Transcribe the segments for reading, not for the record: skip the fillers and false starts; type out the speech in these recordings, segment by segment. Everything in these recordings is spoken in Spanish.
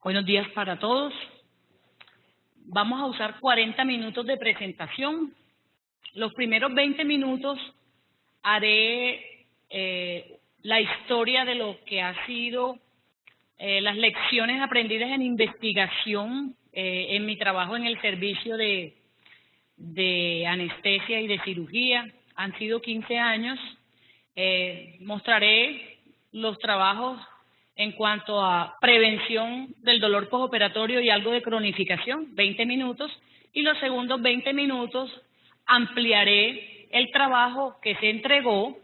Buenos días para todos. Vamos a usar 40 minutos de presentación. Los primeros 20 minutos haré la historia de lo que ha sido las lecciones aprendidas en investigación en mi trabajo en el servicio de anestesia y de cirugía. Han sido 15 años. Mostraré los trabajos en cuanto a prevención del dolor postoperatorio y algo de cronificación, 20 minutos, y los segundos 20 minutos ampliaré el trabajo que se entregó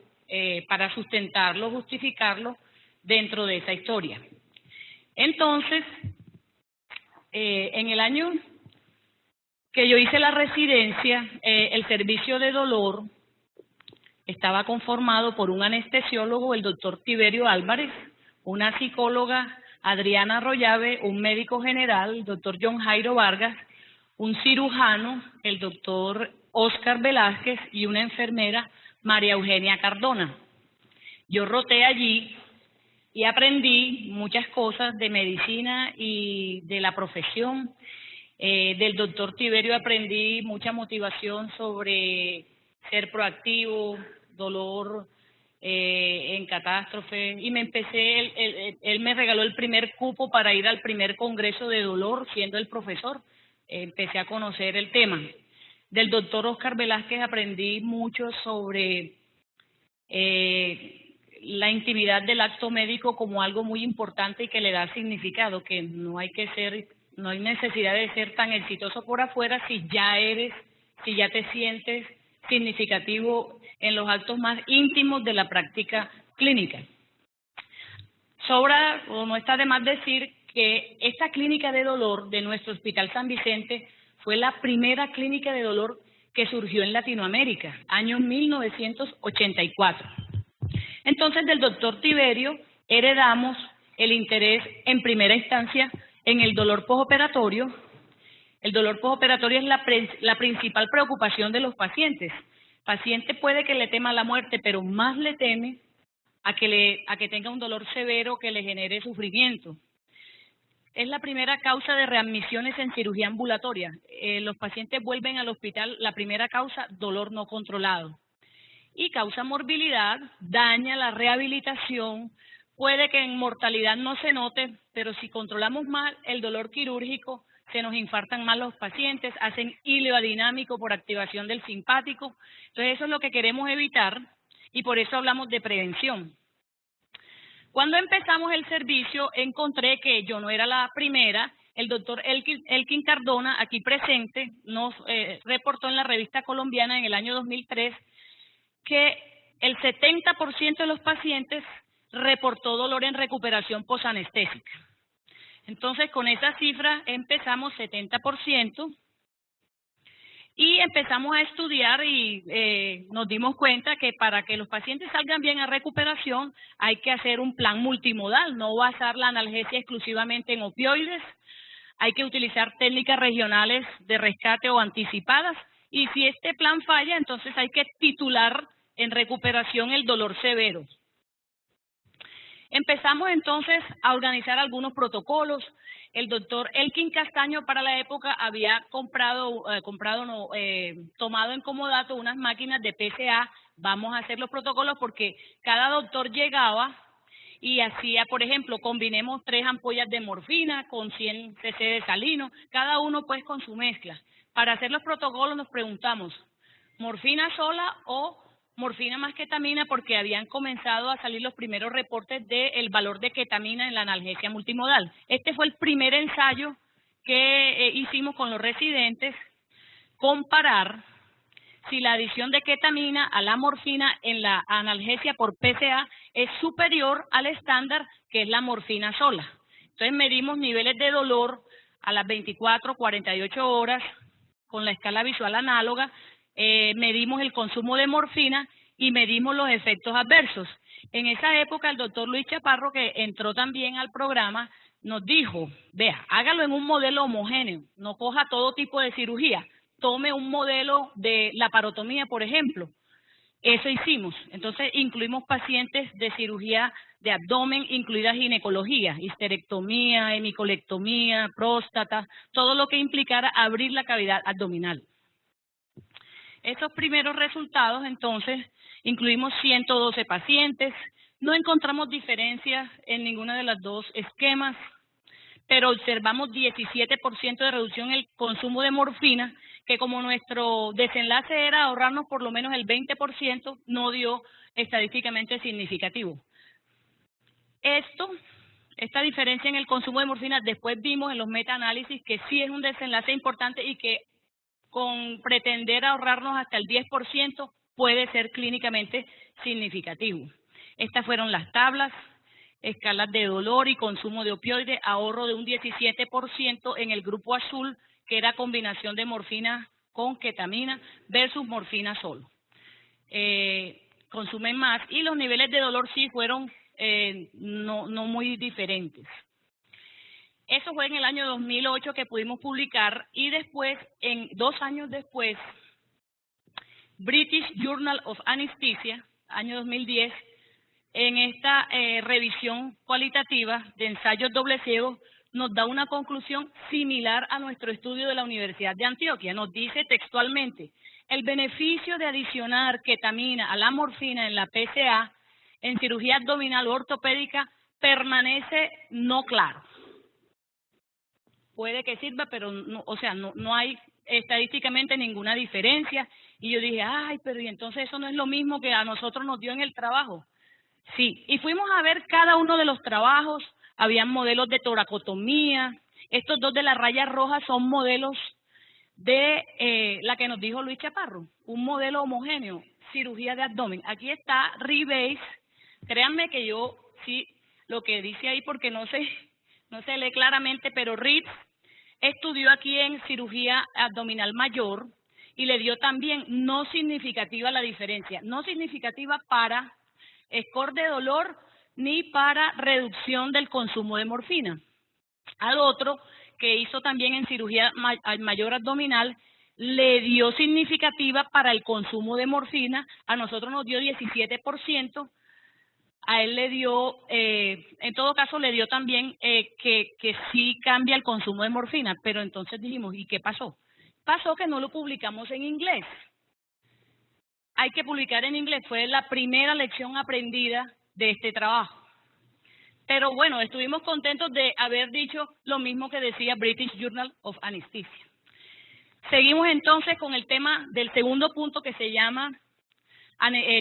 para sustentarlo, justificarlo dentro de esa historia. Entonces, en el año que yo hice la residencia, el servicio de dolor estaba conformado por un anestesiólogo, el doctor Tiberio Álvarez, una psicóloga, Adriana Arroyave, un médico general, el doctor John Jairo Vargas, un cirujano, el doctor Oscar Velázquez, y una enfermera, María Eugenia Cardona. Yo roté allí y aprendí muchas cosas de medicina y de la profesión. Del doctor Tiberio aprendí mucha motivación sobre ser proactivo, dolor en catástrofe, y él me regaló el primer cupo para ir al primer congreso de dolor siendo el profesor. Empecé a conocer el tema. Del doctor Oscar Velázquez aprendí mucho sobre la intimidad del acto médico como algo muy importante y que le da significado, que no hay necesidad de ser tan exitoso por afuera si ya te sientes significativo en los actos más íntimos de la práctica clínica. No está de más decir que esta clínica de dolor de nuestro Hospital San Vicente fue la primera clínica de dolor que surgió en Latinoamérica, año 1984. Entonces, del doctor Tiberio heredamos el interés en primera instancia en el dolor postoperatorio. El dolor postoperatorio es la principal preocupación de los pacientes. El paciente puede que le tema a la muerte, pero más le teme a que tenga un dolor severo que le genere sufrimiento. Es la primera causa de readmisiones en cirugía ambulatoria. Los pacientes vuelven al hospital, la primera causa, dolor no controlado. Y causa morbilidad, daña la rehabilitación, puede que en mortalidad no se note, pero si controlamos mal el dolor quirúrgico, se nos infartan más los pacientes, hacen hilo adinámico por activación del simpático. Entonces eso es lo que queremos evitar y por eso hablamos de prevención. Cuando empezamos el servicio encontré que yo no era la primera. El doctor Elkin Cardona, aquí presente, nos reportó en la revista colombiana en el año 2003 que el 70% de los pacientes reportó dolor en recuperación posanestésica. Entonces, con esa cifra empezamos 70% y empezamos a estudiar y nos dimos cuenta que para que los pacientes salgan bien a recuperación hay que hacer un plan multimodal, no basar la analgesia exclusivamente en opioides, hay que utilizar técnicas regionales de rescate o anticipadas, y si este plan falla, entonces hay que titular en recuperación el dolor severo. Empezamos entonces a organizar algunos protocolos. El doctor Elkin Castaño para la época había tomado en comodato unas máquinas de PCA. Vamos a hacer los protocolos porque cada doctor llegaba y hacía, por ejemplo, combinemos 3 ampollas de morfina con 100 cc de salino, cada uno pues con su mezcla. Para hacer los protocolos nos preguntamos, ¿morfina sola o morfina más ketamina? Porque habían comenzado a salir los primeros reportes del valor de ketamina en la analgesia multimodal. Este fue el primer ensayo que hicimos con los residentes, comparar si la adición de ketamina a la morfina en la analgesia por PCA es superior al estándar que es la morfina sola. Entonces medimos niveles de dolor a las 24, 48 horas con la escala visual análoga. Medimos el consumo de morfina y medimos los efectos adversos. En esa época el doctor Luis Chaparro, que entró también al programa, nos dijo, vea, hágalo en un modelo homogéneo, no coja todo tipo de cirugía, tome un modelo de laparotomía, por ejemplo, Eso hicimos. Entonces, incluimos pacientes de cirugía de abdomen, incluida ginecología, histerectomía, hemicolectomía, próstata, todo lo que implicara abrir la cavidad abdominal. Esos primeros resultados, entonces, incluimos 112 pacientes, no encontramos diferencias en ninguna de las dos esquemas, pero observamos 17% de reducción en el consumo de morfina, que como nuestro desenlace era ahorrarnos por lo menos el 20%, no dio estadísticamente significativo. Esta diferencia en el consumo de morfina, después vimos en los metaanálisis que sí es un desenlace importante y que con pretender ahorrarnos hasta el 10% puede ser clínicamente significativo. Estas fueron las tablas, escalas de dolor y consumo de opioides, ahorro de un 17% en el grupo azul, que era combinación de morfina con ketamina versus morfina solo. Consumen más y los niveles de dolor sí fueron no muy diferentes. Eso fue en el año 2008 que pudimos publicar y después, 2 años después, British Journal of Anesthesia, año 2010, en esta revisión cualitativa de ensayos doble ciego, nos da una conclusión similar a nuestro estudio de la Universidad de Antioquia. Nos dice textualmente, el beneficio de adicionar ketamina a la morfina en la PCA en cirugía abdominal ortopédica permanece no claro. Puede que sirva, pero no hay estadísticamente ninguna diferencia. Y yo dije, ay, pero y entonces eso no es lo mismo que a nosotros nos dio en el trabajo. Sí, y fuimos a ver cada uno de los trabajos, habían modelos de toracotomía, estos dos de la raya roja son modelos de la que nos dijo Luis Chaparro, un modelo homogéneo, cirugía de abdomen. Aquí está Rebase, créanme que yo sí, lo que dice ahí porque no se lee claramente, pero Reed estudió aquí en cirugía abdominal mayor y le dio también no significativa la diferencia, no significativa para score de dolor ni para reducción del consumo de morfina. Al otro, que hizo también en cirugía mayor abdominal, le dio significativa para el consumo de morfina, a nosotros nos dio 17%, a él le dio, en todo caso le dio también que sí cambia el consumo de morfina, pero entonces dijimos, ¿y qué pasó? Pasó que no lo publicamos en inglés. Hay que publicar en inglés, fue la primera lección aprendida de este trabajo. Pero bueno, estuvimos contentos de haber dicho lo mismo que decía British Journal of Anesthesia. Seguimos entonces con el tema del segundo punto que se llama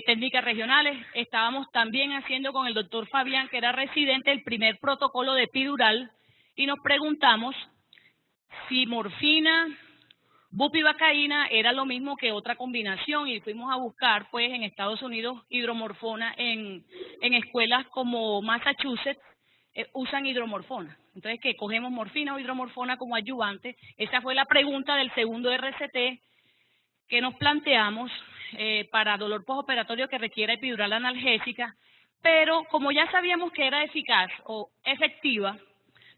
técnicas regionales. Estábamos también haciendo con el doctor Fabián, que era residente, el primer protocolo de epidural y nos preguntamos si morfina, bupivacaína era lo mismo que otra combinación y fuimos a buscar pues en Estados Unidos hidromorfona en escuelas como Massachusetts usan hidromorfona. Entonces, ¿qué? ¿Cogemos morfina o hidromorfona como ayudante? Esa fue la pregunta del segundo RCT que nos planteamos para dolor postoperatorio que requiera epidural analgésica, pero como ya sabíamos que era eficaz o efectiva,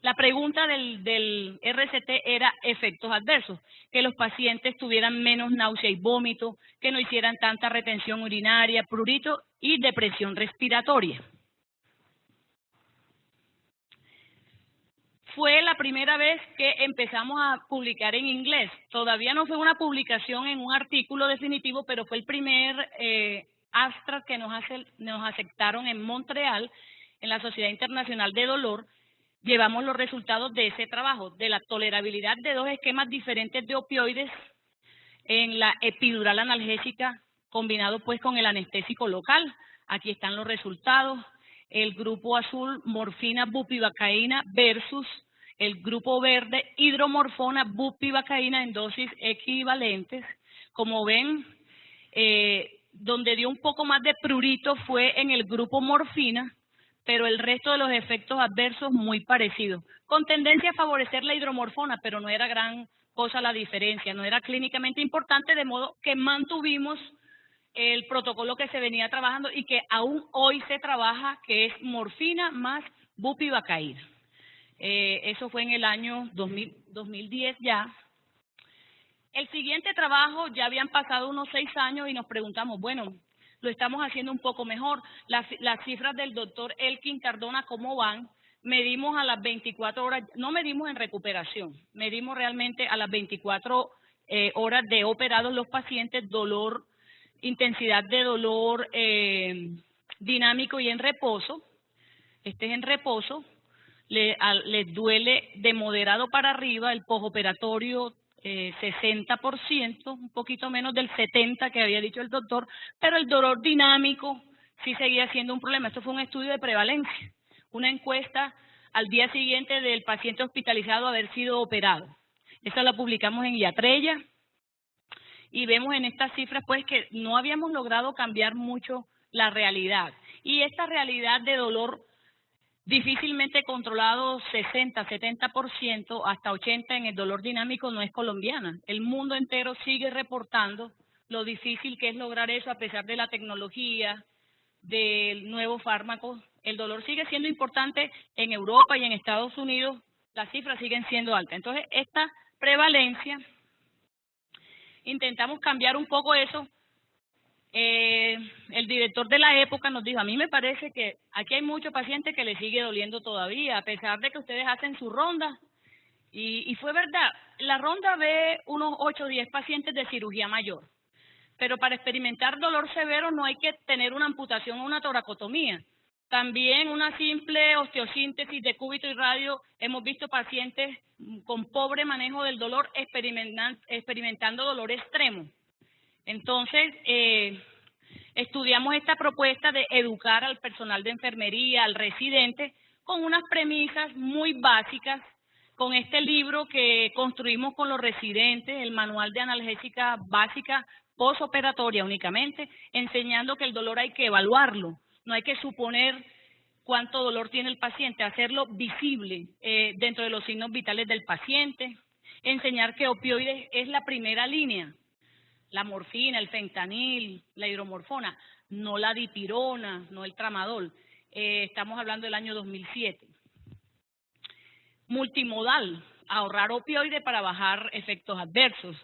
la pregunta del RCT era efectos adversos, que los pacientes tuvieran menos náusea y vómito, que no hicieran tanta retención urinaria, prurito y depresión respiratoria. Fue la primera vez que empezamos a publicar en inglés. Todavía no fue una publicación en un artículo definitivo, pero fue el primer abstract que nos aceptaron en Montreal, en la Sociedad Internacional de Dolor. Llevamos los resultados de ese trabajo, de la tolerabilidad de dos esquemas diferentes de opioides en la epidural analgésica combinado pues con el anestésico local. Aquí están los resultados. El grupo azul, morfina, bupivacaína versus el grupo verde, hidromorfona, bupivacaína en dosis equivalentes. Como ven, donde dio un poco más de prurito fue en el grupo morfina, pero el resto de los efectos adversos muy parecidos, con tendencia a favorecer la hidromorfona, pero no era gran cosa la diferencia, no era clínicamente importante, de modo que mantuvimos el protocolo que se venía trabajando y que aún hoy se trabaja, que es morfina más bupivacaína. Eso fue en el año 2010 ya. El siguiente trabajo, ya habían pasado unos 6 años y nos preguntamos, bueno, lo estamos haciendo un poco mejor. Las cifras del doctor Elkin Cardona, ¿cómo van? Medimos a las 24 horas, no medimos en recuperación, medimos realmente a las 24 horas de operados los pacientes, dolor, intensidad de dolor dinámico y en reposo. Este es en reposo, les duele de moderado para arriba, el postoperatorio 60%, un poquito menos del 70% que había dicho el doctor, pero el dolor dinámico sí seguía siendo un problema. Esto fue un estudio de prevalencia, una encuesta al día siguiente del paciente hospitalizado haber sido operado. Esta la publicamos en Yatrella y vemos en estas cifras pues que no habíamos logrado cambiar mucho la realidad. Y esta realidad de dolor difícilmente controlado 60, 70%, hasta 80% en el dolor dinámico no es colombiana. El mundo entero sigue reportando lo difícil que es lograr eso a pesar de la tecnología, del nuevo fármaco. El dolor sigue siendo importante en Europa y en Estados Unidos, las cifras siguen siendo altas. Entonces, esta prevalencia, intentamos cambiar un poco eso. El director de la época nos dijo, a mí me parece que aquí hay muchos pacientes que le sigue doliendo todavía, a pesar de que ustedes hacen su ronda. Y fue verdad, la ronda ve unos 8 o 10 pacientes de cirugía mayor. Pero para experimentar dolor severo no hay que tener una amputación o una toracotomía. También una simple osteosíntesis de cúbito y radio, hemos visto pacientes con pobre manejo del dolor experimentando dolor extremo. Entonces, estudiamos esta propuesta de educar al personal de enfermería, al residente, con unas premisas muy básicas, con este libro que construimos con los residentes, el manual de analgésica básica postoperatoria únicamente, enseñando que el dolor hay que evaluarlo, no hay que suponer cuánto dolor tiene el paciente, hacerlo visible dentro de los signos vitales del paciente, enseñar que opioides es la primera línea, la morfina, el fentanil, la hidromorfona, no la dipirona, no el tramadol. Estamos hablando del año 2007. Multimodal, ahorrar opioides para bajar efectos adversos.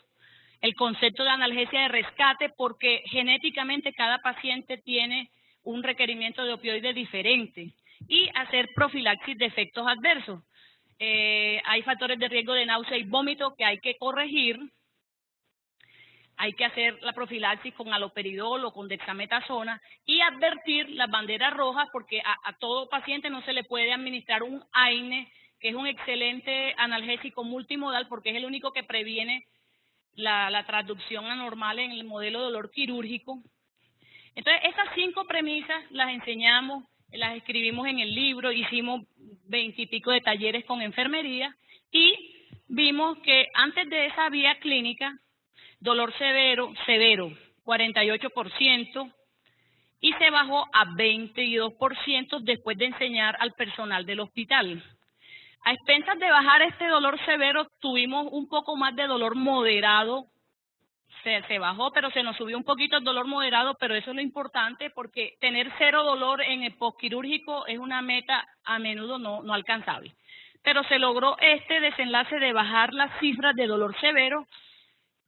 El concepto de analgesia de rescate, porque genéticamente cada paciente tiene un requerimiento de opioides diferente. Y hacer profilaxis de efectos adversos. Hay factores de riesgo de náusea y vómito que hay que corregir. Hay que hacer la profilaxis con haloperidol o con dexametasona y advertir las banderas rojas porque a todo paciente no se le puede administrar un AINE, que es un excelente analgésico multimodal porque es el único que previene la transducción anormal en el modelo de dolor quirúrgico. Entonces, esas 5 premisas las enseñamos, las escribimos en el libro, hicimos 20 y pico de talleres con enfermería y vimos que antes de esa vía clínica, dolor severo, 48%, y se bajó a 22% después de enseñar al personal del hospital. A expensas de bajar este dolor severo, tuvimos un poco más de dolor moderado, se bajó, pero se nos subió un poquito el dolor moderado, pero eso es lo importante porque tener 0 dolor en el postquirúrgico es una meta a menudo no alcanzable. Pero se logró este desenlace de bajar las cifras de dolor severo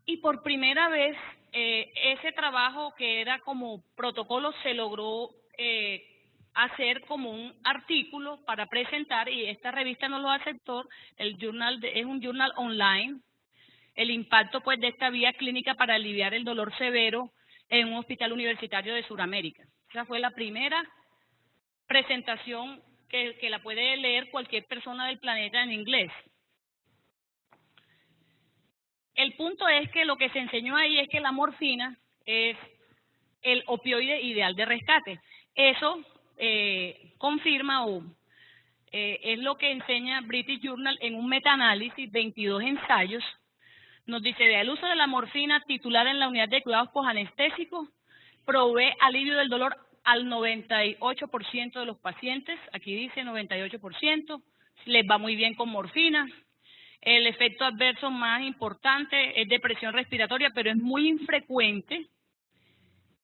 y por primera vez ese trabajo que era como protocolo se logró hacer como un artículo para presentar y esta revista nos lo aceptó, es un journal online, el impacto pues de esta vía clínica para aliviar el dolor severo en un hospital universitario de Sudamérica. Esa fue la primera presentación que la puede leer cualquier persona del planeta en inglés. El punto es que lo que se enseñó ahí es que la morfina es el opioide ideal de rescate. Eso confirma es lo que enseña British Journal en un metaanálisis, 22 ensayos. Nos dice, el uso de la morfina titular en la unidad de cuidados posanestésicos provee alivio del dolor al 98% de los pacientes, aquí dice 98%, les va muy bien con morfina. El efecto adverso más importante es depresión respiratoria, pero es muy infrecuente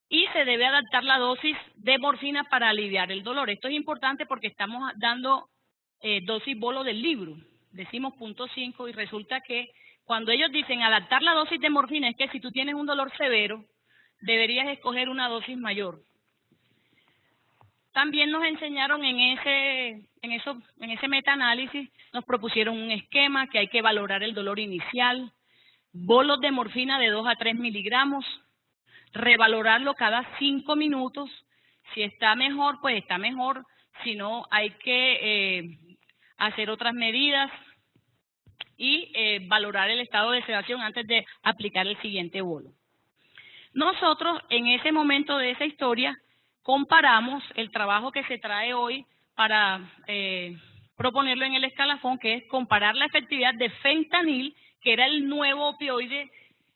y se debe adaptar la dosis de morfina para aliviar el dolor. Esto es importante porque estamos dando dosis bolo del libro, decimos 0.5 y resulta que cuando ellos dicen adaptar la dosis de morfina es que si tú tienes un dolor severo, deberías escoger una dosis mayor. También nos enseñaron en ese metaanálisis, nos propusieron un esquema que hay que valorar el dolor inicial, bolos de morfina de 2 a 3 miligramos, revalorarlo cada 5 minutos. Si está mejor, pues está mejor. Si no, hay que hacer otras medidas y valorar el estado de sedación antes de aplicar el siguiente bolo. Nosotros, en ese momento de esa historia, comparamos el trabajo que se trae hoy para proponerlo en el escalafón, que es comparar la efectividad de fentanil, que era el nuevo opioide,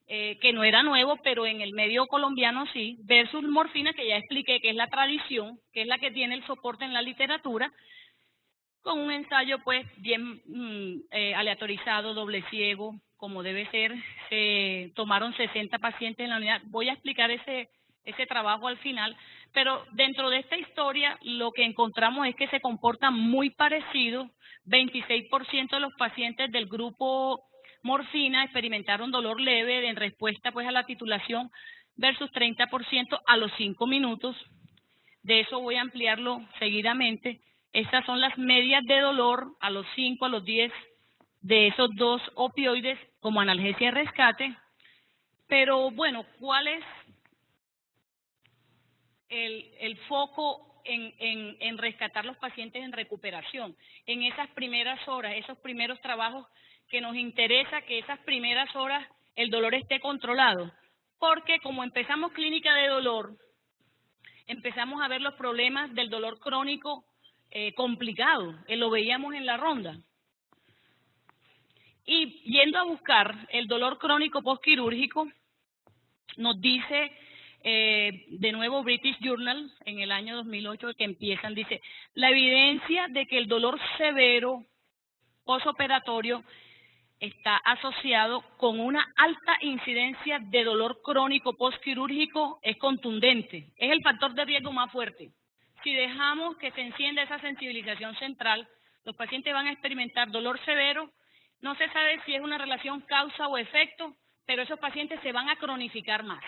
que no era nuevo, pero en el medio colombiano sí, versus morfina, que ya expliqué que es la tradición, que es la que tiene el soporte en la literatura, con un ensayo pues bien aleatorizado, doble ciego, como debe ser. Se tomaron 60 pacientes en la unidad. Voy a explicar ese trabajo al final, pero dentro de esta historia lo que encontramos es que se comporta muy parecido. 26% de los pacientes del grupo morfina experimentaron dolor leve en respuesta pues a la titulación versus 30% a los 5 minutos. De eso voy a ampliarlo seguidamente. Estas son las medias de dolor a los 5, a los 10 de esos dos opioides como analgesia de rescate. Pero bueno, ¿cuál es el foco en rescatar los pacientes en recuperación? En esas primeras horas, esos primeros trabajos que nos interesa que esas primeras horas el dolor esté controlado. Porque como empezamos clínica de dolor, empezamos a ver los problemas del dolor crónico complicado, lo veíamos en la ronda. Y yendo a buscar el dolor crónico postquirúrgico, nos dice de nuevo British Journal en el año 2008 que empiezan, dice, la evidencia de que el dolor severo postoperatorio está asociado con una alta incidencia de dolor crónico postquirúrgico es contundente, es el factor de riesgo más fuerte. Si dejamos que se encienda esa sensibilización central, los pacientes van a experimentar dolor severo. No se sabe si es una relación causa o efecto, pero esos pacientes se van a cronificar más.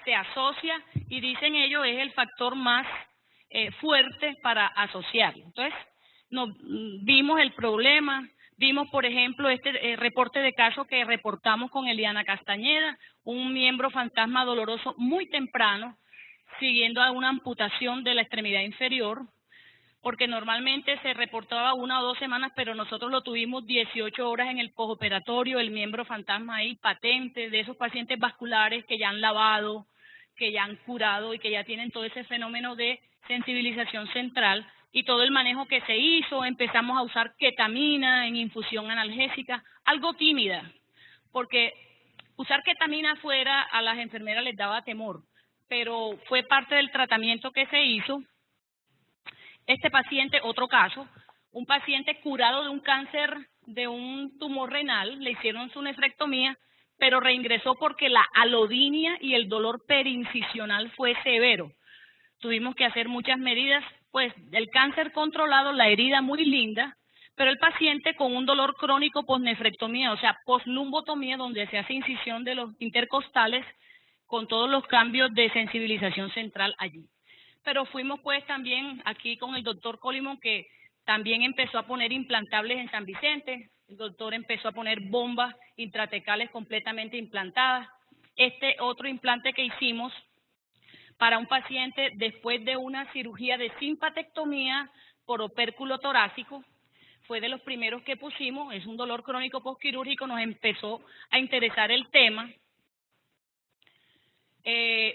Se asocia y dicen ellos es el factor más fuerte para asociarlo. Entonces, vimos el problema, vimos por ejemplo este reporte de caso que reportamos con Eliana Castañeda, un miembro fantasma doloroso muy temprano, siguiendo a una amputación de la extremidad inferior, porque normalmente se reportaba 1 o 2 semanas, pero nosotros lo tuvimos 18 horas en el postoperatorio, el miembro fantasma ahí patente, de esos pacientes vasculares que ya han lavado, que ya han curado y que ya tienen todo ese fenómeno de sensibilización central y todo el manejo que se hizo. Empezamos a usar ketamina en infusión analgésica, algo tímida, porque usar ketamina afuera a las enfermeras les daba temor, pero fue parte del tratamiento que se hizo. Este paciente, otro caso, un paciente curado de un cáncer de un tumor renal, le hicieron su nefrectomía, pero reingresó porque la alodinia y el dolor perincisional fue severo. Tuvimos que hacer muchas medidas, pues el cáncer controlado, la herida muy linda, pero el paciente con un dolor crónico posnefrectomía, o sea, poslumbotomía, donde se hace incisión de los intercostales con todos los cambios de sensibilización central allí. Pero fuimos pues también aquí con el doctor Colimón, que también empezó a poner implantables en San Vicente. El doctor empezó a poner bombas intratecales completamente implantadas. Este otro implante que hicimos para un paciente después de una cirugía de simpatectomía por opérculo torácico, fue de los primeros que pusimos, es un dolor crónico postquirúrgico, nos empezó a interesar el tema.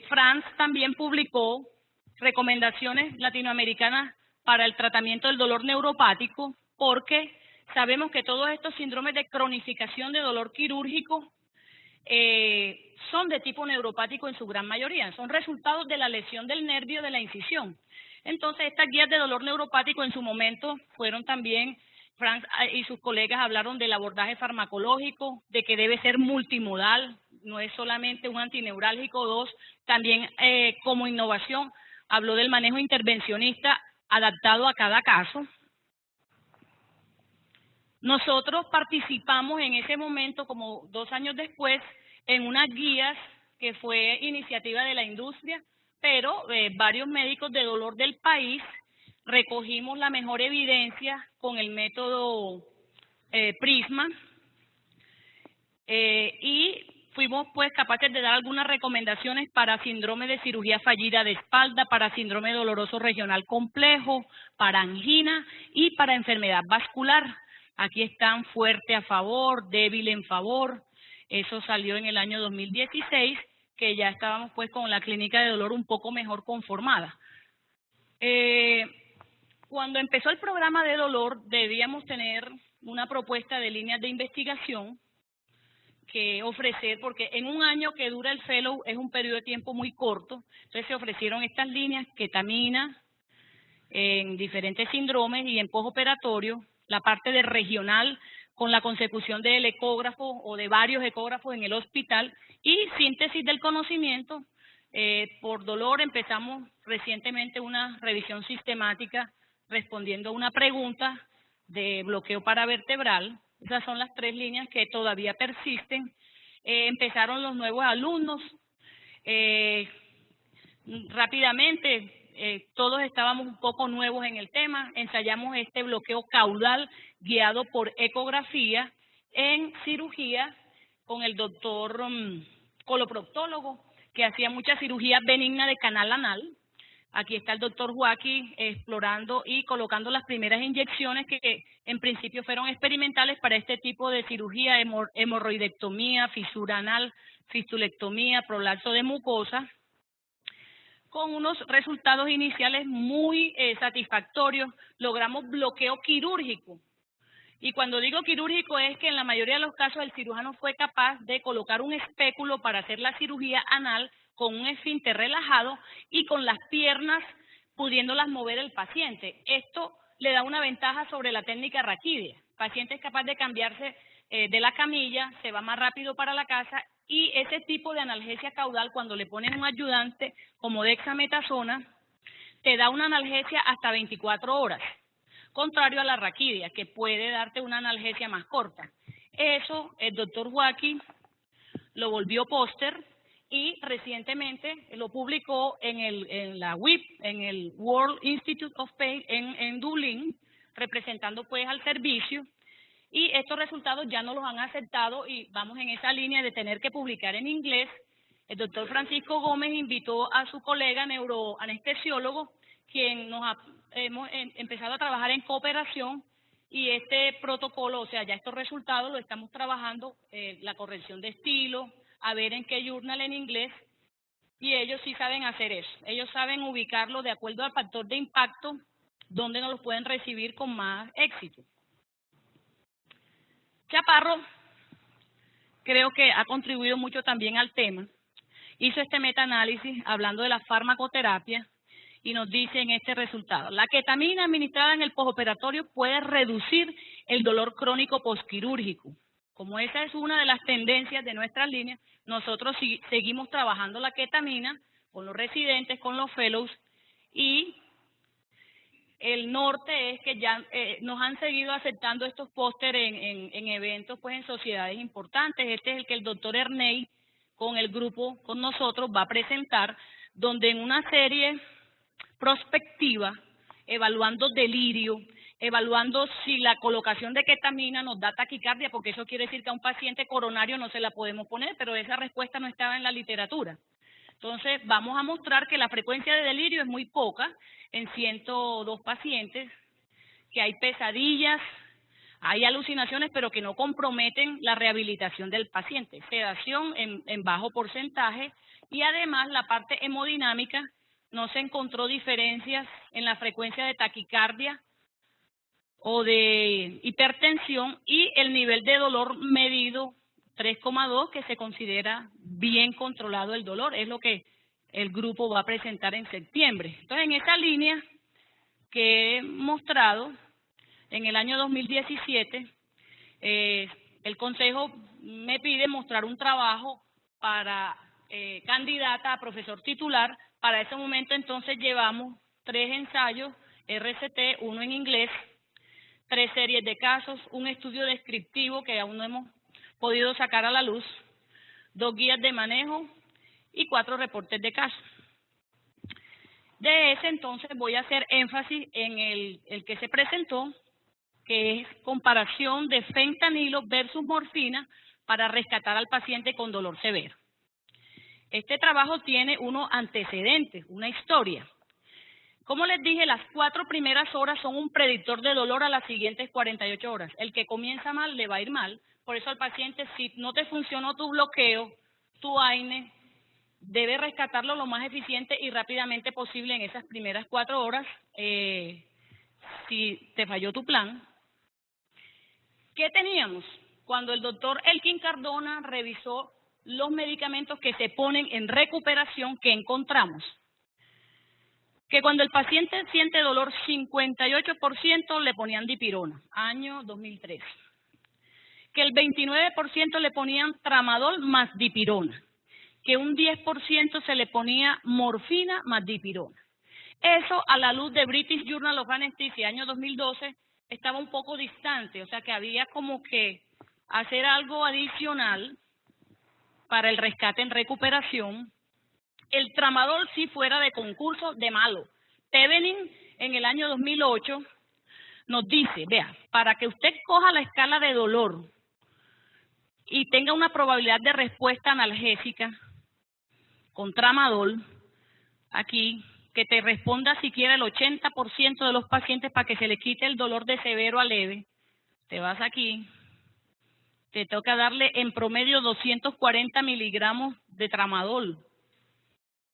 Franz también publicó recomendaciones latinoamericanas para el tratamiento del dolor neuropático, porque sabemos que todos estos síndromes de cronificación de dolor quirúrgico son de tipo neuropático en su gran mayoría, son resultados de la lesión del nervio de la incisión. Entonces, estas guías de dolor neuropático en su momento fueron también, Franz y sus colegas hablaron del abordaje farmacológico, de que debe ser multimodal, no es solamente un antineurálgico, 2, también como innovación, habló del manejo intervencionista adaptado a cada caso. Nosotros participamos en ese momento, como 2 años después, en unas guías que fue iniciativa de la industria, pero varios médicos de dolor del país recogimos la mejor evidencia con el método Prisma y fuimos pues capaces de dar algunas recomendaciones para síndrome de cirugía fallida de espalda, para síndrome doloroso regional complejo, para angina y para enfermedad vascular. Aquí están fuerte a favor, débil en favor. Eso salió en el año 2016, que ya estábamos pues con la clínica de dolor un poco mejor conformada. Cuando empezó el programa de dolor, debíamos tener una propuesta de líneas de investigación que ofrecer, porque en un año que dura el fellow es un periodo de tiempo muy corto, entonces se ofrecieron estas líneas, ketamina, en diferentes síndromes y en postoperatorio, la parte de regional con la consecución del ecógrafo o de varios ecógrafos en el hospital y síntesis del conocimiento. Por dolor empezamos recientemente una revisión sistemática respondiendo a una pregunta de bloqueo paravertebral. Esas son las 3 líneas que todavía persisten. Empezaron los nuevos alumnos. Rápidamente, todos estábamos un poco nuevos en el tema. Ensayamos este bloqueo caudal guiado por ecografía en cirugía con el doctor coloproctólogo, que hacía mucha cirugía benigna de canal anal. Aquí está el doctor Joaquín explorando y colocando las primeras inyecciones que en principio fueron experimentales para este tipo de cirugía, hemorroidectomía, fisura anal, fistulectomía, prolapso de mucosa, con unos resultados iniciales muy satisfactorios. Logramos bloqueo quirúrgico. Y cuando digo quirúrgico es que en la mayoría de los casos el cirujano fue capaz de colocar un espéculo para hacer la cirugía anal con un esfínter relajado y con las piernas pudiéndolas mover el paciente. Esto le da una ventaja sobre la técnica raquídea. El paciente es capaz de cambiarse de la camilla, se va más rápido para la casa y ese tipo de analgesia caudal, cuando le ponen un ayudante como dexametasona, te da una analgesia hasta 24 horas, contrario a la raquídea, que puede darte una analgesia más corta. Eso el doctor Joaquín lo volvió póster y recientemente lo publicó en la WIP, en el World Institute of Pain en Dublín, representando pues al servicio, y estos resultados ya no los han aceptado y vamos en esa línea de tener que publicar en inglés. El doctor Francisco Gómez invitó a su colega neuroanestesiólogo, quien hemos empezado a trabajar en cooperación, y este protocolo, o sea, ya estos resultados los estamos trabajando, la corrección de estilo, a ver en qué journal en inglés, y ellos sí saben hacer eso. Ellos saben ubicarlo de acuerdo al factor de impacto, donde nos los pueden recibir con más éxito. Chaparro, creo que ha contribuido mucho también al tema. Hizo este metaanálisis hablando de la farmacoterapia y nos dice en este resultado: la ketamina administrada en el postoperatorio puede reducir el dolor crónico posquirúrgico. Como esa es una de las tendencias de nuestras líneas, nosotros seguimos trabajando la ketamina con los residentes, con los fellows, y el norte es que ya nos han seguido aceptando estos pósteres en eventos, pues en sociedades importantes. Este es el que el doctor Erney con el grupo, con nosotros, va a presentar, donde en una serie prospectiva, evaluando delirio, evaluando si la colocación de ketamina nos da taquicardia, porque eso quiere decir que a un paciente coronario no se la podemos poner, pero esa respuesta no estaba en la literatura. Entonces, vamos a mostrar que la frecuencia de delirio es muy poca en 102 pacientes, que hay pesadillas, hay alucinaciones, pero que no comprometen la rehabilitación del paciente. Sedación en bajo porcentaje, y además la parte hemodinámica, no se encontró diferencias en la frecuencia de taquicardia o de hipertensión, y el nivel de dolor medido 3,2, que se considera bien controlado el dolor, es lo que el grupo va a presentar en septiembre. Entonces, en esta línea que he mostrado, en el año 2017, el Consejo me pide mostrar un trabajo para candidata a profesor titular. Para ese momento, entonces, llevamos 3 ensayos, RCT, 1 en inglés, 3 series de casos, un estudio descriptivo que aún no hemos podido sacar a la luz, 2 guías de manejo y 4 reportes de caso. De ese entonces voy a hacer énfasis en el que se presentó, que es comparación de fentanilo versus morfina para rescatar al paciente con dolor severo. Este trabajo tiene unos antecedentes, una historia. Como les dije, las 4 primeras horas son un predictor de dolor a las siguientes 48 horas. El que comienza mal le va a ir mal. Por eso al paciente, si no te funcionó tu bloqueo, tu AINE, debe rescatarlo lo más eficiente y rápidamente posible en esas primeras 4 horas, si te falló tu plan. ¿Qué teníamos? Cuando el doctor Elkin Cardona revisó los medicamentos que se ponen en recuperación, ¿qué encontramos? Que cuando el paciente siente dolor, 58% le ponían dipirona, año 2003. Que el 29% le ponían tramadol más dipirona. Que un 10% se le ponía morfina más dipirona. Eso, a la luz de British Journal of Anesthesia, año 2012, estaba un poco distante, o sea que había como que hacer algo adicional para el rescate en recuperación. El tramadol sí fuera de concurso de malo. Tevenin en el año 2008 nos dice, vea, para que usted coja la escala de dolor y tenga una probabilidad de respuesta analgésica con tramadol, aquí, que te responda siquiera el 80% de los pacientes para que se le quite el dolor de severo a leve, te vas aquí, te toca darle en promedio 240 miligramos de tramadol,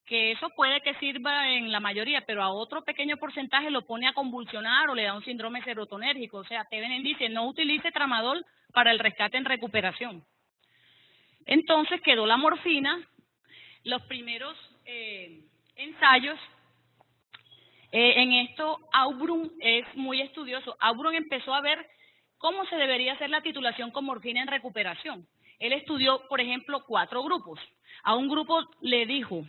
que eso puede que sirva en la mayoría, pero a otro pequeño porcentaje lo pone a convulsionar o le da un síndrome serotonérgico. O sea, Tevenin dice, no utilice tramadol para el rescate en recuperación. Entonces quedó la morfina. Los primeros ensayos, en esto Aubrun es muy estudioso. Aubrun empezó a ver cómo se debería hacer la titulación con morfina en recuperación. Él estudió, por ejemplo, 4 grupos. A un grupo le dijo,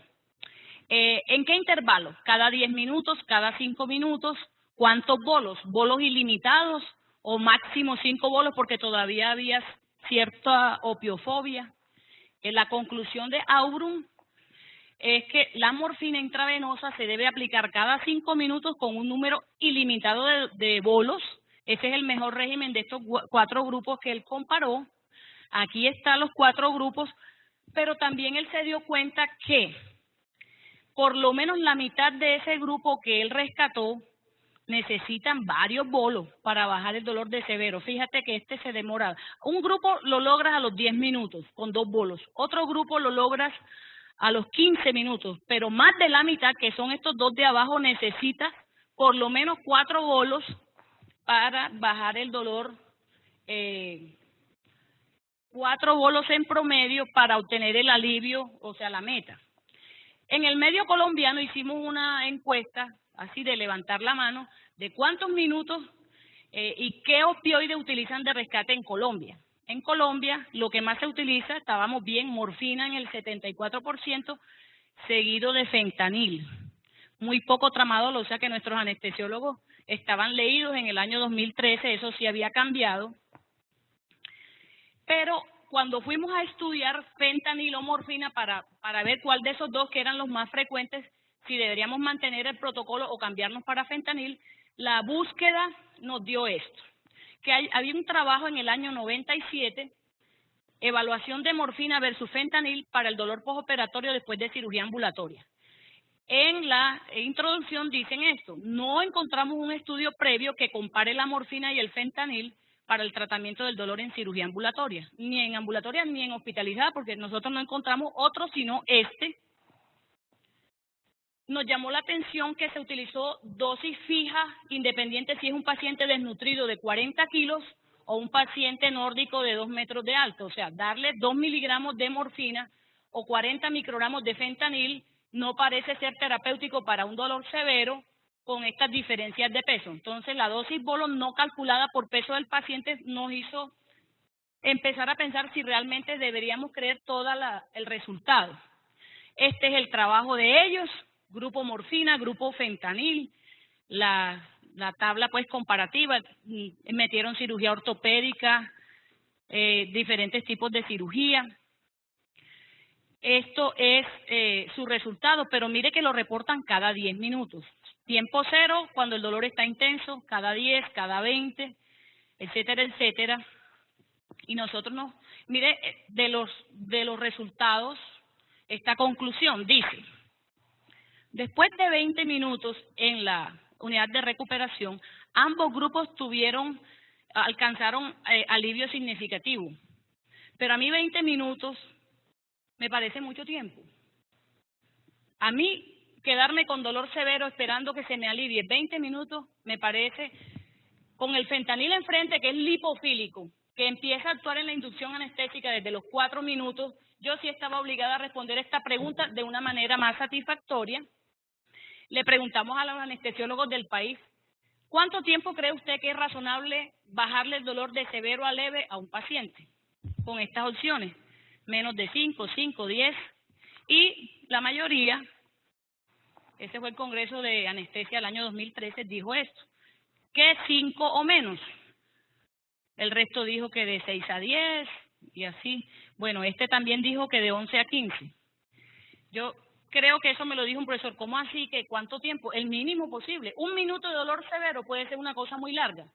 ¿en qué intervalo? Cada 10 minutos, cada 5 minutos, ¿cuántos bolos? ¿Bolos ilimitados o máximo 5 bolos porque todavía había cierta opiofobia? La conclusión de Aubrun es que la morfina intravenosa se debe aplicar cada 5 minutos con un número ilimitado de bolos. Ese es el mejor régimen de estos 4 grupos que él comparó. Aquí están los 4 grupos, pero también él se dio cuenta que por lo menos la mitad de ese grupo que él rescató necesitan varios bolos para bajar el dolor de severo. Fíjate que este se demora. Un grupo lo logras a los 10 minutos con 2 bolos. Otro grupo lo logras a los 15 minutos, pero más de la mitad, que son estos 2 de abajo, necesita por lo menos 4 bolos para bajar el dolor. 4 bolos en promedio para obtener el alivio, o sea, la meta. En el medio colombiano hicimos una encuesta, así de levantar la mano, de cuántos minutos y qué opioide utilizan de rescate en Colombia. En Colombia, lo que más se utiliza, estábamos bien, morfina en el 74%, seguido de fentanil. Muy poco tramadol, o sea que nuestros anestesiólogos estaban leídos en el año 2013, eso sí había cambiado. Pero cuando fuimos a estudiar fentanil o morfina para ver cuál de esos dos que eran los más frecuentes, si deberíamos mantener el protocolo o cambiarnos para fentanil, la búsqueda nos dio esto, que había un trabajo en el año 97, evaluación de morfina versus fentanil para el dolor postoperatorio después de cirugía ambulatoria. En la introducción dicen esto, no encontramos un estudio previo que compare la morfina y el fentanil para el tratamiento del dolor en cirugía ambulatoria, ni en ambulatoria ni en hospitalizada, porque nosotros no encontramos otro sino este. Nos llamó la atención que se utilizó dosis fija, independiente si es un paciente desnutrido de 40 kilos o un paciente nórdico de 2 metros de alto, o sea, darle 2 miligramos de morfina o 40 microgramos de fentanil no parece ser terapéutico para un dolor severo con estas diferencias de peso. Entonces, la dosis bolo no calculada por peso del paciente nos hizo empezar a pensar si realmente deberíamos creer todo el resultado. Este es el trabajo de ellos, grupo morfina, grupo fentanil, la tabla pues comparativa, metieron cirugía ortopédica, diferentes tipos de cirugía. Esto es su resultado, pero mire que lo reportan cada 10 minutos. Tiempo cero cuando el dolor está intenso, cada 10, cada 20, etcétera, etcétera. Y nosotros nos, mire, de los resultados, esta conclusión dice, después de 20 minutos en la unidad de recuperación, ambos grupos alcanzaron alivio significativo. Pero a mí 20 minutos me parece mucho tiempo. A mí quedarme con dolor severo esperando que se me alivie 20 minutos me parece, con el fentanil enfrente, que es lipofílico, que empieza a actuar en la inducción anestésica desde los 4 minutos, yo sí estaba obligada a responder esta pregunta de una manera más satisfactoria. Le preguntamos a los anestesiólogos del país, ¿cuánto tiempo cree usted que es razonable bajarle el dolor de severo a leve a un paciente? Con estas opciones, menos de 5, 10, y la mayoría, ese fue el Congreso de Anestesia del año 2013, dijo esto, que 5 o menos. El resto dijo que de 6 a 10 y así. Bueno, este también dijo que de 11 a 15. Yo creo que eso me lo dijo un profesor. ¿Cómo así? ¿Que cuánto tiempo? El mínimo posible. 1 minuto de dolor severo puede ser una cosa muy larga.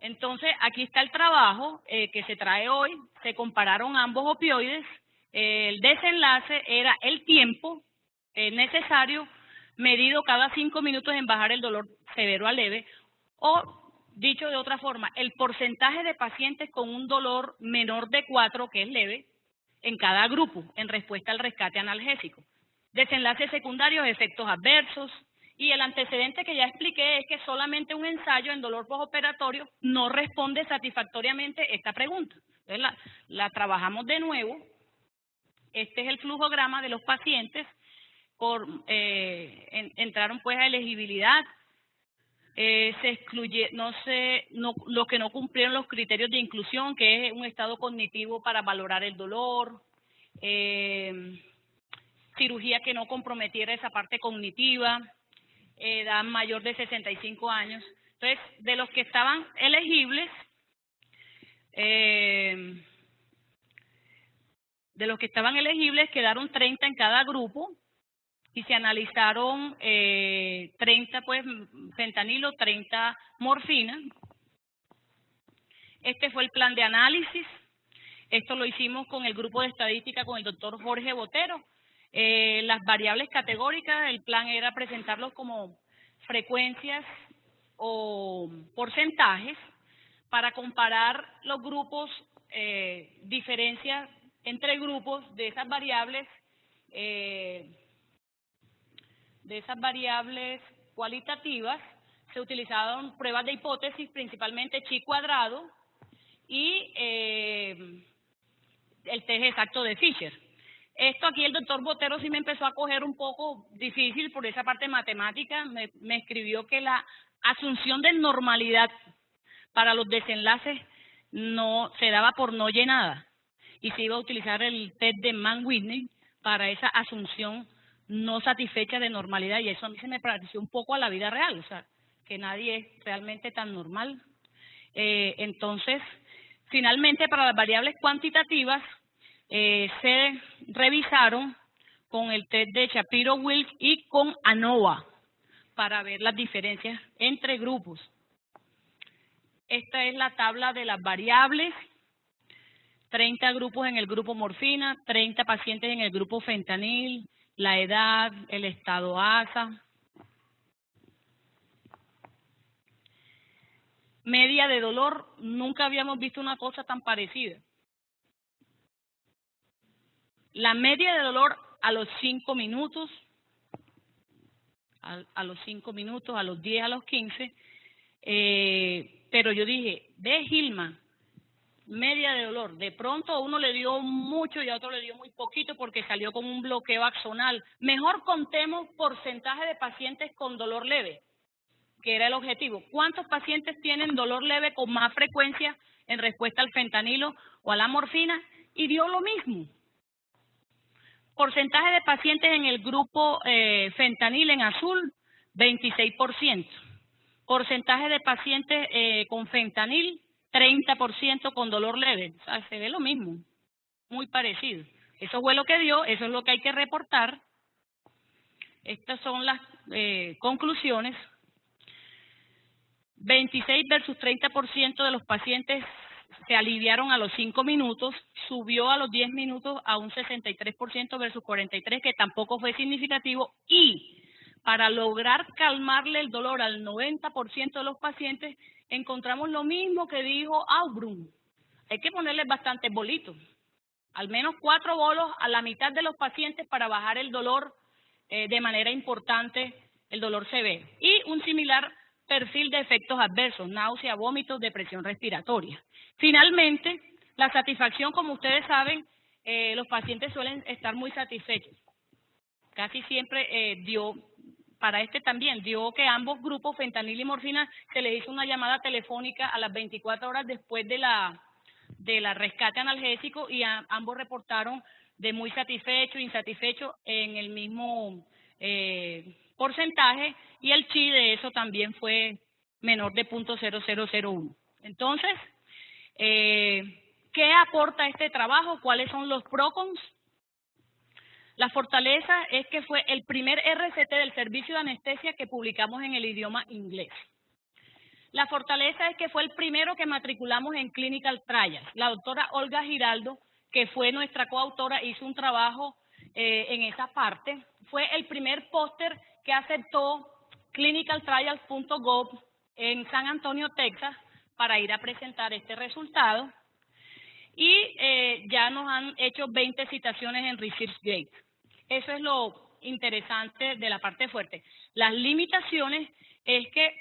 Entonces, aquí está el trabajo que se trae hoy. Se compararon ambos opioides. El desenlace era el tiempo necesario medido cada 5 minutos en bajar el dolor severo a leve, o dicho de otra forma, el porcentaje de pacientes con un dolor menor de 4, que es leve, en cada grupo, en respuesta al rescate analgésico. Desenlaces secundarios, efectos adversos, y el antecedente que ya expliqué es que solamente un ensayo en dolor postoperatorio no responde satisfactoriamente esta pregunta. Entonces la trabajamos de nuevo. Este es el flujograma de los pacientes, entraron pues a elegibilidad. Se excluye, los que no cumplieron los criterios de inclusión, que es un estado cognitivo para valorar el dolor, cirugía que no comprometiera esa parte cognitiva, edad mayor de 65 años. Entonces, de los que estaban elegibles, quedaron 30 en cada grupo, y se analizaron 30 pues fentanilo, 30 morfina. Este fue el plan de análisis. Esto lo hicimos con el grupo de estadística con el doctor Jorge Botero. Las variables categóricas, el plan era presentarlos como frecuencias o porcentajes para comparar los grupos, diferencias entre grupos de esas variables cualitativas. Se utilizaron pruebas de hipótesis, principalmente chi cuadrado y el test exacto de Fisher. Esto aquí el doctor Botero sí me empezó a coger un poco difícil por esa parte matemática. Me escribió que la asunción de normalidad para los desenlaces no se daba por no llenada y se iba a utilizar el test de Mann-Whitney para esa asunción no satisfecha de normalidad, y eso a mí se me pareció un poco a la vida real, o sea, que nadie es realmente tan normal. Entonces, finalmente, para las variables cuantitativas, se revisaron con el test de Shapiro-Wilk y con ANOVA para ver las diferencias entre grupos. Esta es la tabla de las variables. 30 grupos en el grupo morfina, 30 pacientes en el grupo fentanil, la edad, el estado ASA. Media de dolor, nunca habíamos visto una cosa tan parecida. La media de dolor a los 5 minutos, a los 5 minutos, a los 10, a los 15, pero yo dije, ve Gilma, media de dolor. De pronto a uno le dio mucho y a otro le dio muy poquito porque salió con un bloqueo axonal. Mejor contemos porcentaje de pacientes con dolor leve, que era el objetivo. ¿Cuántos pacientes tienen dolor leve con más frecuencia en respuesta al fentanilo o a la morfina? Y dio lo mismo. Porcentaje de pacientes en el grupo fentanil en azul, 26%. Porcentaje de pacientes con fentanil, 30% con dolor leve. O sea, se ve lo mismo, muy parecido. Eso fue lo que dio, eso es lo que hay que reportar. Estas son las conclusiones. 26 versus 30% de los pacientes se aliviaron a los 5 minutos, subió a los 10 minutos a un 63% versus 43%, que tampoco fue significativo, y para lograr calmarle el dolor al 90% de los pacientes, encontramos lo mismo que dijo Aubrun. Hay que ponerle bastantes bolitos, al menos 4 bolos a la mitad de los pacientes para bajar el dolor de manera importante, el dolor severo. Y un similar perfil de efectos adversos, náusea, vómitos, depresión respiratoria. Finalmente, la satisfacción, como ustedes saben, los pacientes suelen estar muy satisfechos. Casi siempre para este también, dio que ambos grupos, fentanil y morfina, se les hizo una llamada telefónica a las 24 horas después de la rescate analgésico y ambos reportaron de muy satisfecho, insatisfecho en el mismo porcentaje, y el chi de eso también fue menor de 0.0001. Entonces, ¿qué aporta este trabajo? ¿Cuáles son los PROCONs? La fortaleza es que fue el primer RCT del servicio de anestesia que publicamos en el idioma inglés. La fortaleza es que fue el primero que matriculamos en Clinical Trials. La doctora Olga Giraldo, que fue nuestra coautora, hizo un trabajo en esa parte. Fue el primer póster que aceptó clinicaltrials.gov en San Antonio, Texas, para ir a presentar este resultado. Y ya nos han hecho 20 citaciones en ResearchGate. Eso es lo interesante de la parte fuerte. Las limitaciones es que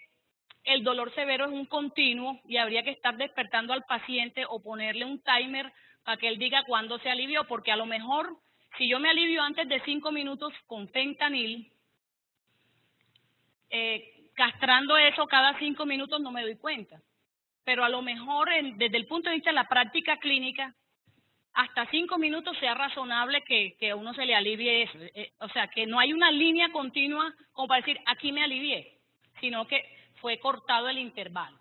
el dolor severo es un continuo y habría que estar despertando al paciente o ponerle un timer para que él diga cuándo se alivió, porque a lo mejor si yo me alivio antes de 5 minutos con fentanil, castrando eso cada 5 minutos no me doy cuenta. Pero a lo mejor desde el punto de vista de la práctica clínica, hasta 5 minutos sea razonable que a uno se le alivie eso. O sea, que no hay una línea continua como para decir, aquí me alivié, sino que fue cortado el intervalo.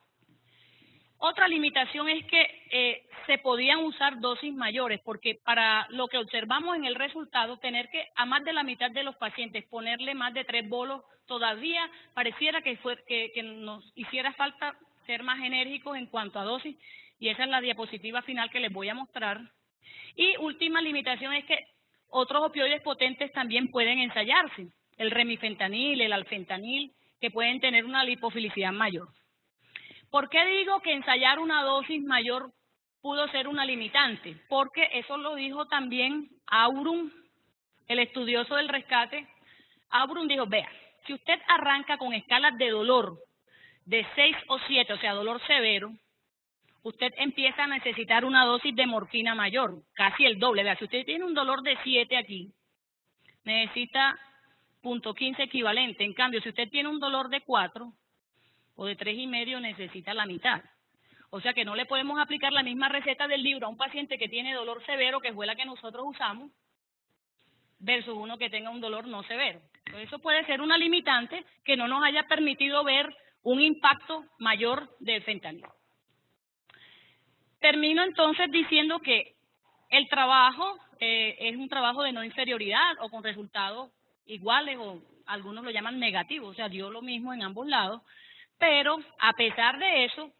Otra limitación es que se podían usar dosis mayores, porque para lo que observamos en el resultado, tener que a más de la mitad de los pacientes ponerle más de 3 bolos, todavía pareciera que nos hiciera falta ser más enérgicos en cuanto a dosis, y esa es la diapositiva final que les voy a mostrar. Y última limitación es que otros opioides potentes también pueden ensayarse, el remifentanil, el alfentanil, que pueden tener una lipofilicidad mayor. ¿Por qué digo que ensayar una dosis mayor pudo ser una limitante? Porque eso lo dijo también Aubrun, el estudioso del rescate. Aubrun dijo, vea, si usted arranca con escalas de dolor de 6 o 7, o sea, dolor severo, usted empieza a necesitar una dosis de morfina mayor, casi el doble. Vea, si usted tiene un dolor de 7 aquí, necesita 0.15 equivalente. En cambio, si usted tiene un dolor de 4 o de 3,5, necesita la mitad. O sea que no le podemos aplicar la misma receta del libro a un paciente que tiene dolor severo, que fue la que nosotros usamos, versus uno que tenga un dolor no severo. Entonces, eso puede ser una limitante que no nos haya permitido ver un impacto mayor del fentanil. Termino entonces diciendo que el trabajo es un trabajo de no inferioridad o con resultados iguales, o algunos lo llaman negativos, o sea, dio lo mismo en ambos lados, pero a pesar de eso,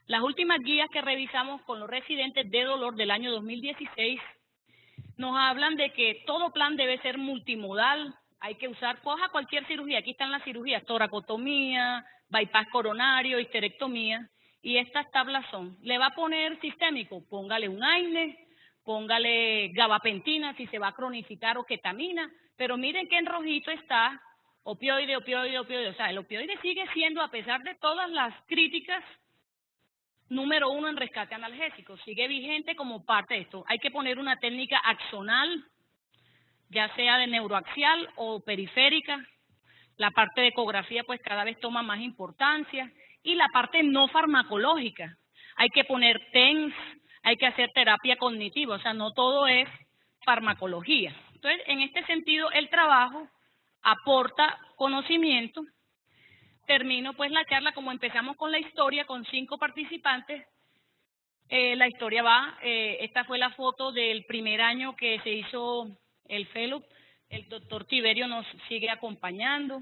las últimas guías que revisamos con los residentes de dolor del año 2016 nos hablan de que todo plan debe ser multimodal, hay que usar, coja cualquier cirugía, aquí están las cirugías, toracotomía, bypass coronario, histerectomía, y estas tablas son, ¿le va a poner sistémico? Póngale un AINE, póngale gabapentina si se va a cronificar, o ketamina, pero miren que en rojito está opioide, opioide, opioide. O sea, el opioide sigue siendo, a pesar de todas las críticas, número 1 en rescate analgésico, sigue vigente como parte de esto. Hay que poner una técnica axonal, ya sea de neuroaxial o periférica. La parte de ecografía pues cada vez toma más importancia, y la parte no farmacológica. Hay que poner TENS, hay que hacer terapia cognitiva, o sea, no todo es farmacología. Entonces, en este sentido, el trabajo aporta conocimiento. Termino pues la charla como empezamos con la historia, con 5 participantes. La historia va, esta fue la foto del primer año que se hizo el fellow. El doctor Tiberio nos sigue acompañando,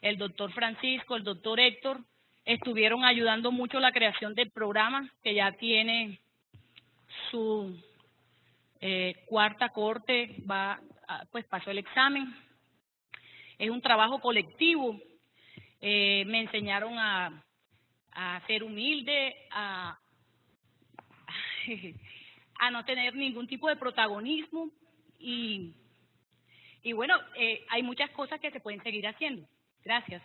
el doctor Francisco, el doctor Héctor, estuvieron ayudando mucho la creación del programa, que ya tiene su cuarta corte, pues pasó el examen. Es un trabajo colectivo. Me enseñaron a ser humilde, a no tener ningún tipo de protagonismo y bueno, hay muchas cosas que se pueden seguir haciendo. Gracias.